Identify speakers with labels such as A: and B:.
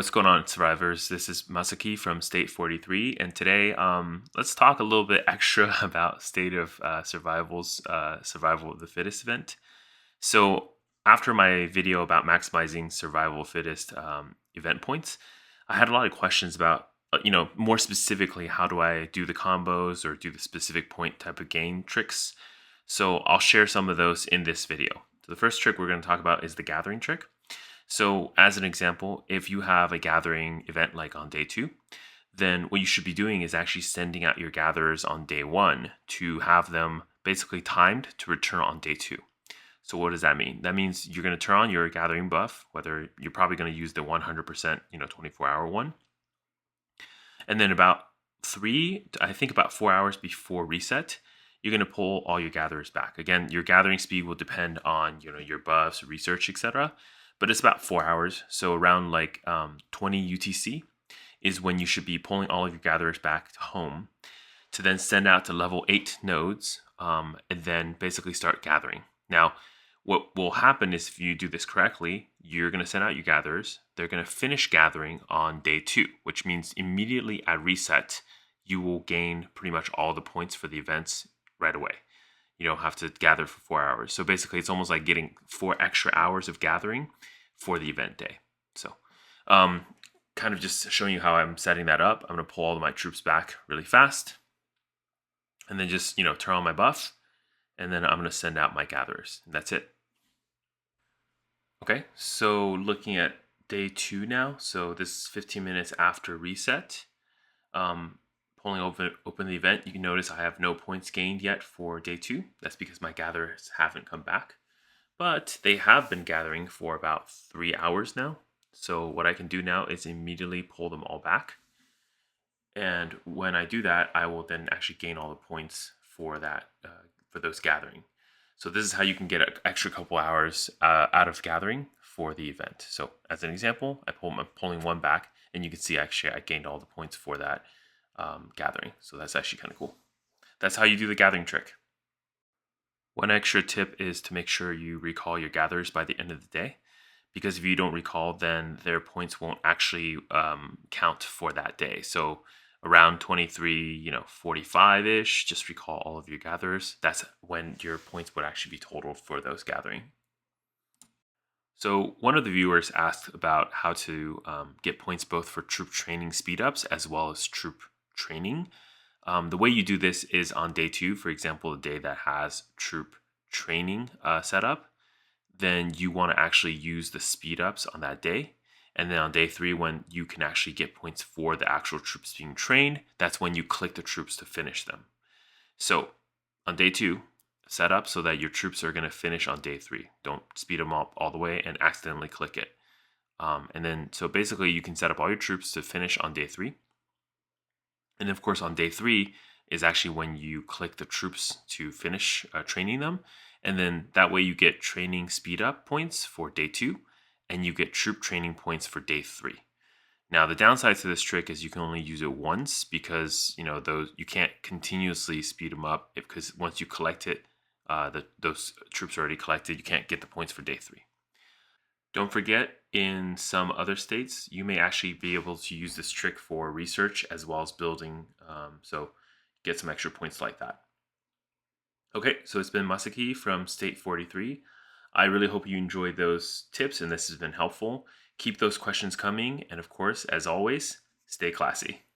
A: What's going on, survivors? This is Masaki from State 43, and today let's talk a little bit extra about State of Survival's Survival of the Fittest event. So after my video about maximizing Survival of the Fittest event points, I had a lot of questions about, more specifically, how do I do the combos or do the specific point type of gain tricks? So I'll share some of those in this video. So the first trick we're going to talk about is the gathering trick. So as an example, if you have a gathering event like on day 2, then what you should be doing is actually sending out your gatherers on day 1 to have them basically timed to return on day 2. So what does that mean? That means you're going to turn on your gathering buff, whether you're probably going to use the 100%, 24-hour one. And then about 4 hours before reset, you're going to pull all your gatherers back. Again, your gathering speed will depend on, your buffs, research, etc. But it's about 4 hours. So around 20 UTC is when you should be pulling all of your gatherers back to home to then send out to level 8 nodes and then basically start gathering. Now, what will happen is if you do this correctly, you're going to send out your gatherers. They're going to finish gathering on day 2, which means immediately at reset, you will gain pretty much all the points for the events right away. You don't have to gather for 4 hours. So basically, it's almost like getting 4 extra hours of gathering for the event day. So kind of just showing you how I'm setting that up. I'm going to pull all of my troops back really fast. And then just, turn on my buff. And then I'm going to send out my gatherers. And that's it. Okay, so looking at day 2 now. So this is 15 minutes after reset. Pulling open the event, you can notice I have no points gained yet for day 2. That's because my gatherers haven't come back. But they have been gathering for about 3 hours now. So what I can do now is immediately pull them all back. And when I do that, I will then actually gain all the points for that, for those gathering. So this is how you can get an extra couple hours out of gathering for the event. So as an example, I'm pulling one back, and you can see actually I gained all the points for that gathering. So that's actually kind of cool. That's how you do the gathering trick. One extra tip is to make sure you recall your gatherers by the end of the day, because if you don't recall, then their points won't actually count for that day. So around 23:45-ish, just recall all of your gatherers. That's when your points would actually be totaled for those gathering. So one of the viewers asked about how to get points both for troop training speed ups as well as troop training. The way you do this is on day 2, for example, the day that has troop training set up, then you want to actually use the speed ups on that day. And then on day 3, when you can actually get points for the actual troops being trained, that's when you click the troops to finish them. So on day 2, set up so that your troops are going to finish on day 3. Don't speed them up all the way and accidentally click it. And then, so basically you can set up all your troops to finish on day 3. And of course, on day 3 is actually when you click the troops to finish training them. And then that way you get training speed up points for day 2, and you get troop training points for day 3. Now, the downside to this trick is you can only use it once because, those you can't continuously speed them up because once you collect it, those troops are already collected. You can't get the points for day 3. Don't forget, in some other states, you may actually be able to use this trick for research as well as building, so get some extra points like that. Okay, so it's been Masaki from State 43. I really hope you enjoyed those tips and this has been helpful. Keep those questions coming, and of course, as always, stay classy.